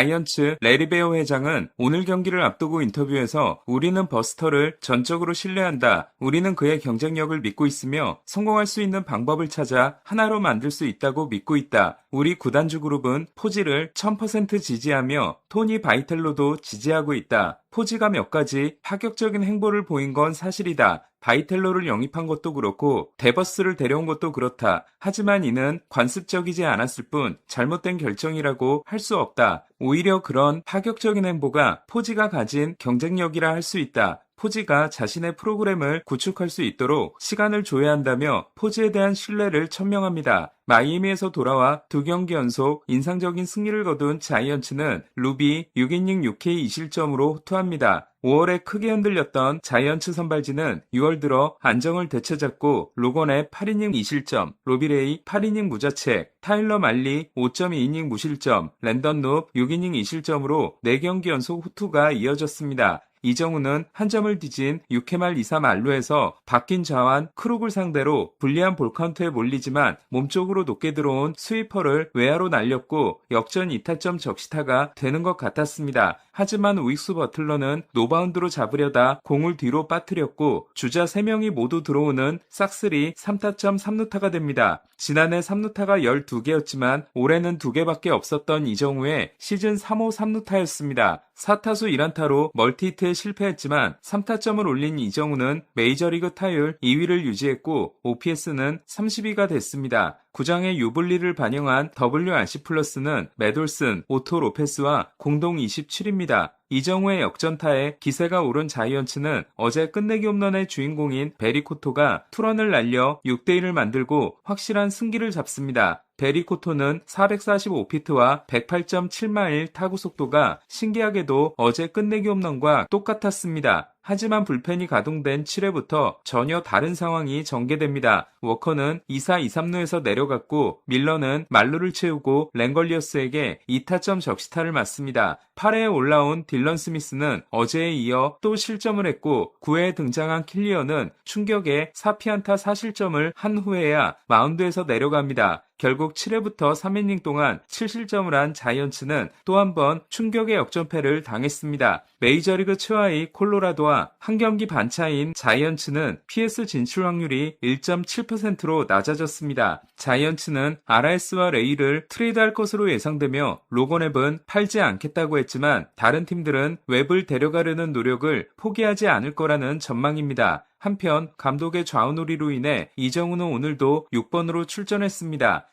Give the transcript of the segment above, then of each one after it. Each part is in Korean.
자이언츠 레리베어 회장은 오늘 경기를 앞두고 인터뷰에서 우리는 버스터를 전적으로 신뢰한다. 우리는 그의 경쟁력을 믿고 있으며 성공할 수 있는 방법을 찾아 하나로 만들 수 있다고 믿고 있다. 우리 구단주 그룹은 포지를 1000% 지지하며 토니 바이텔로도 지지하고 있다. 포지가 몇 가지 파격적인 행보를 보인 건 사실이다. 바이텔로를 영입한 것도 그렇고 데버스를 데려온 것도 그렇다. 하지만 이는 관습적이지 않았을 뿐 잘못된 결정이라고 할 수 없다. 오히려 그런 파격적인 행보가 포지가 가진 경쟁력이라 할 수 있다. 포지가 자신의 프로그램을 구축할 수 있도록 시간을 줘야 한다며 포지에 대한 신뢰를 천명합니다. 마이애미에서 돌아와 2경기 연속 인상적인 승리를 거둔 자이언츠는 루비 6이닝 6K 2실점으로 호투합니다. 5월에 크게 흔들렸던 자이언츠 선발진은 6월 들어 안정을 되찾았고 로건의 8이닝 2실점, 로비레이 8이닝 무자책, 타일러 말리 5.2이닝 무실점, 랜던 룹 6이닝 2실점으로 4경기 연속 호투가 이어졌습니다. 이정우는 한 점을 뒤진 6회 말 2사 만루에서 바뀐 좌완 크룩을 상대로 불리한 볼카운트에 몰리지만 몸쪽으로 높게 들어온 스위퍼를 외야로 날렸고 역전 2타점 적시타가 되는 것 같았습니다. 하지만 우익수 버틀러는 노바운드로 잡으려다 공을 뒤로 빠뜨렸고 주자 3명이 모두 들어오는 싹쓸이 3타점 3루타가 됩니다. 지난해 3루타가 12개였지만 올해는 2개밖에 없었던 이정우의 시즌 3호 3루타였습니다. 4타수 1안타로 멀티히트에 실패했지만 3타점을 올린 이정우는 메이저리그 타율 2위를 유지했고 OPS는 30위가 됐습니다. 구장의 유불리를 반영한 WRC 플러스는 메돌슨, 오토 로페스와 공동 27입니다. 이정우의 역전타에 기세가 오른 자이언츠는 어제 끝내기 홈런의 주인공인 베리코토가 투런을 날려 6대1을 만들고 확실한 승기를 잡습니다. 베리코토는 445피트와 108.7마일 타구 속도가 신기하게도 어제 끝내기 홈런과 똑같았습니다. 하지만 불펜이 가동된 7회부터 전혀 다른 상황이 전개됩니다. 워커는 2사 2삼루에서 내려갔고 밀러는 만루를 채우고 랭걸리어스에게 2타점 적시타를 맞습니다. 8회에 올라온 딜런 스미스는 어제에 이어 또 실점을 했고 9회에 등장한 킬리어는 충격에 4피안타 4실점을 한 후에야 마운드에서 내려갑니다. 결국 7회부터 3이닝 동안 7실점을 한 자이언츠는 또 한 번 충격의 역전패를 당했습니다. 메이저리그 최하위 콜로라도와 한 경기 반 차인 자이언츠는 PS 진출 확률이 1.7%로 낮아졌습니다. 자이언츠는 RS와 레이를 트레이드할 것으로 예상되며 로건 웹은 팔지 않겠다고 했지만 다른 팀들은 웹을 데려가려는 노력을 포기하지 않을 거라는 전망입니다. 한편 감독의 좌우놀이로 인해 이정우는 오늘도 6번으로 출전했습니다.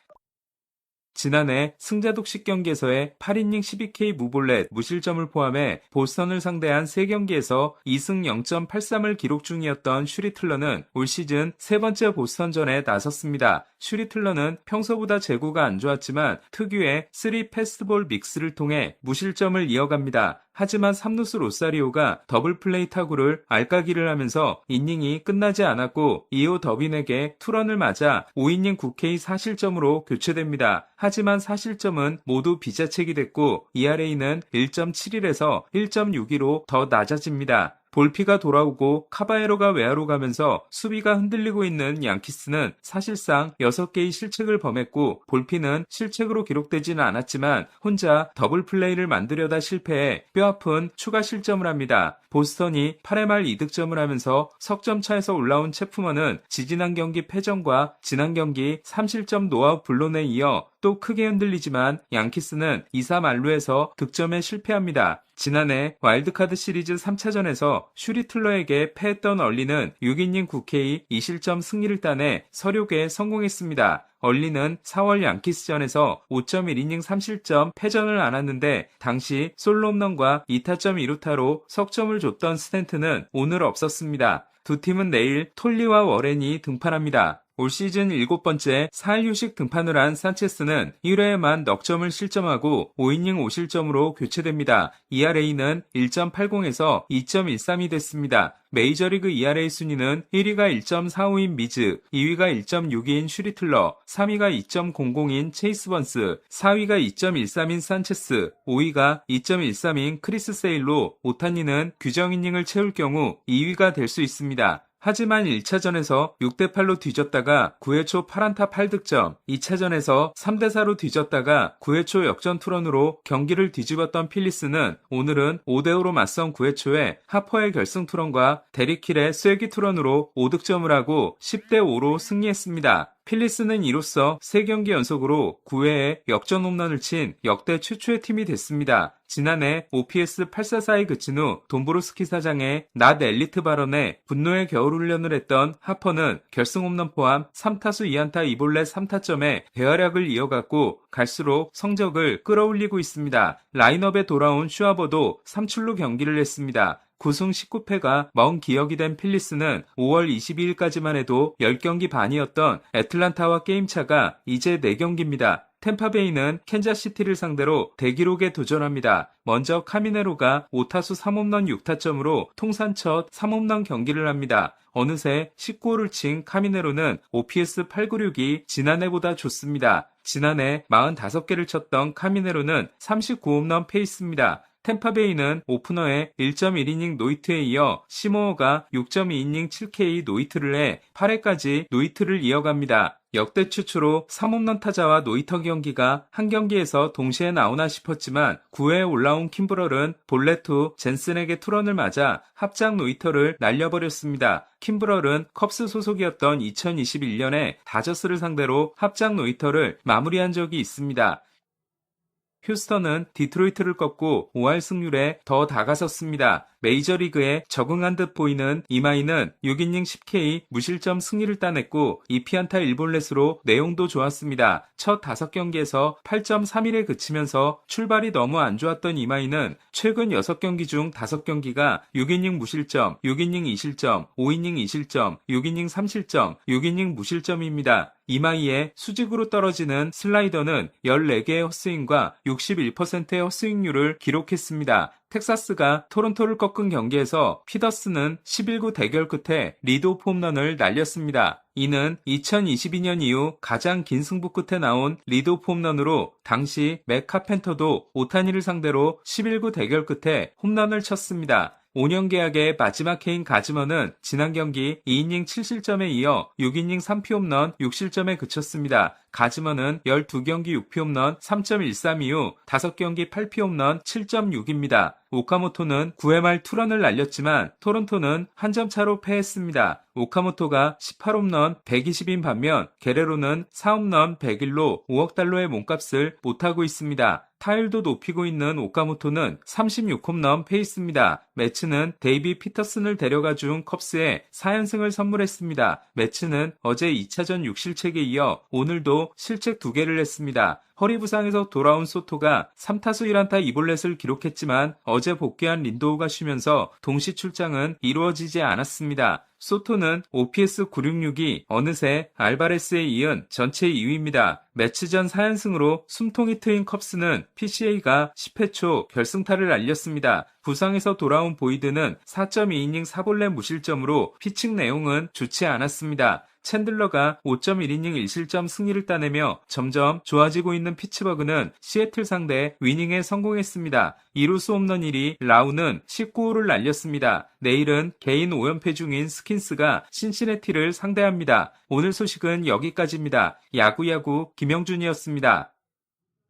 지난해 승자독식 경기에서의 8이닝 12K 무볼넷 무실점을 포함해 보스턴을 상대한 3경기에서 2승 0.83을 기록 중이었던 슈리틀러는 올 시즌 세 번째 보스턴전에 나섰습니다. 슈리틀러는 평소보다 제구가 안 좋았지만 특유의 3 패스트볼 믹스를 통해 무실점을 이어갑니다. 하지만 3루수 로사리오가 더블 플레이 타구를 알까기를 하면서 이닝이 끝나지 않았고 이후 더빈에게 투런을 맞아 5이닝 9K 4실점으로 교체됩니다. 하지만 4실점은 모두 비자책이 됐고 ERA는 1.71에서 1.62로 더 낮아집니다. 볼피가 돌아오고 카바에로가 외야로 가면서 수비가 흔들리고 있는 양키스는 사실상 6개의 실책을 범했고 볼피는 실책으로 기록되지는 않았지만 혼자 더블 플레이를 만들려다 실패해 뼈아픈 추가 실점을 합니다. 보스턴이 8회 말 2득점을 하면서 석점 차에서 올라온 체프먼은 지지난 경기 패전과 지난 경기 3실점 노아웃 불론에 이어 또 크게 흔들리지만 양키스는 2사 만루에서 득점에 실패합니다. 지난해 와일드카드 시리즈 3차전에서 슈리틀러에게 패했던 얼리는 6이닝 9K 2실점 승리를 따내 서륙에 성공했습니다. 얼리는 4월 양키스전에서 5.1이닝 3실점 패전을 안았는데 당시 솔로 홈런과 2타점 2루타로 석점을 줬던 스탠튼은 오늘 없었습니다. 두 팀은 내일 톨리와 워렌이 등판합니다. 올 시즌 7번째 4일 휴식 등판을 한 산체스는 1회에만 넉점을 실점하고 5이닝 5실점으로 교체됩니다. ERA는 1.80에서 2.13이 됐습니다. 메이저리그 ERA 순위는 1위가 1.45인 미즈, 2위가 1.62인 슈리틀러, 3위가 2.00인 체이스 번스, 4위가 2.13인 산체스, 5위가 2.13인 크리스 세일로 오타니는 규정 이닝을 채울 경우 2위가 될 수 있습니다. 하지만 1차전에서 6대8로 뒤졌다가 9회 초 8안타 8득점, 2차전에서 3대4로 뒤졌다가 9회 초 역전 투런으로 경기를 뒤집었던 필리스는 오늘은 5대5로 맞선 9회 초에 하퍼의 결승 투런과 데릭 힐의 쐐기 투런으로 5득점을 하고 10대5로 승리했습니다. 필리스는 이로써 3경기 연속으로 9회에 역전 홈런을 친 역대 최초의 팀이 됐습니다. 지난해 OPS 844에 그친 후 돈브로스키 사장의 낫 엘리트 발언에 분노의 겨울훈련을 했던 하퍼는 결승 홈런 포함 3타수 2안타 2볼넷 3타점에 대활약을 이어갔고 갈수록 성적을 끌어올리고 있습니다. 라인업에 돌아온 슈아버도 3출루 경기를 했습니다. 9승 19패가 먼 기억이 된 필리스는 5월 22일까지만 해도 10경기 반이었던 애틀란타와 게임차가 이제 4경기입니다. 템파베이는 캔자시티를 상대로 대기록에 도전합니다. 먼저 카미네로가 5타수 3홈런 6타점으로 통산 첫 3홈런 경기를 합니다. 어느새 19호를 친 카미네로는 OPS 896이 지난해보다 좋습니다. 지난해 45개를 쳤던 카미네로는 39홈런 페이스입니다. 템파베이는 오프너에 1.1이닝 노히트에 이어 시모어가 6.2이닝 7K 노히트를 해 8회까지 노히트를 이어갑니다. 역대 최초로 3홈런 타자와 노히터 경기가 한 경기에서 동시에 나오나 싶었지만 9회에 올라온 킴브럴은 볼레투 젠슨에게 투런을 맞아 합작 노히터를 날려버렸습니다. 킴브럴은 컵스 소속이었던 2021년에 다저스를 상대로 합작 노히터를 마무리한 적이 있습니다. 휴스턴은 디트로이트를 꺾고 5할 승률에 더 다가섰습니다. 메이저리그에 적응한 듯 보이는 이마이는 6이닝 10K 무실점 승리를 따냈고 2피안타 1볼넷으로 내용도 좋았습니다. 첫 5경기에서 8.31에 그치면서 출발이 너무 안 좋았던 이마이는 최근 6경기 중 5경기가 6이닝 무실점, 6이닝 2실점, 5이닝 2실점, 6이닝 3실점, 6이닝 무실점입니다. 이마이의 수직으로 떨어지는 슬라이더는 14개의 헛스윙과 61%의 헛스윙률을 기록했습니다. 텍사스가 토론토를 꺾은 경기에서 피더스는 11구 대결 끝에 리드오프 홈런을 날렸습니다. 이는 2022년 이후 가장 긴 승부 끝에 나온 리드오프 홈런으로 당시 맥 카펜터도 오타니를 상대로 11구 대결 끝에 홈런을 쳤습니다. 5년 계약의 마지막 해인 가즈먼은 지난 경기 2이닝 7실점에 이어 6이닝 3피 홈런 6실점에 그쳤습니다. 가즈먼은 12경기 6피 홈런 3.13 이후 5경기 8피 홈런 7.6입니다. 오카모토는 9회 말 투런을 날렸지만 토론토는 한 점 차로 패했습니다. 오카모토가 18홈런 120인 반면 게레로는 4홈런 101로 5억 달러의 몸값을 못하고 있습니다. 타율도 높이고 있는 오카모토는 36홈런 페이스입니다. 매츠는 데이비 피터슨을 데려가 준 컵스에 4연승을 선물했습니다. 매츠는 어제 2차전 6실책에 이어 오늘도 실책 2개를 했습니다. 허리 부상에서 돌아온 소토가 3타수 1안타 2볼넷을 기록했지만 어제 복귀한 린도우가 쉬면서 동시 출장은 이루어지지 않았습니다. 소토는 OPS 966이 어느새 알바레스에 이은 전체 2위입니다. 매치 전 4연승으로 숨통이 트인 컵스는 PCA가 10회 초 결승타를 날렸습니다. 부상에서 돌아온 보이드는 4.2이닝 4볼넷 무실점으로 피칭 내용은 좋지 않았습니다. 챈들러가 5.1이닝 1실점 승리를 따내며 점점 좋아지고 있는 피츠버그는 시애틀 상대 위닝에 성공했습니다. 이루수 홈런 1위 라우는 19호를 날렸습니다. 내일은 개인 5연패 중인 스킨스가 신시내티를 상대합니다. 오늘 소식은 여기까지입니다. 야구야구 김영준이었습니다.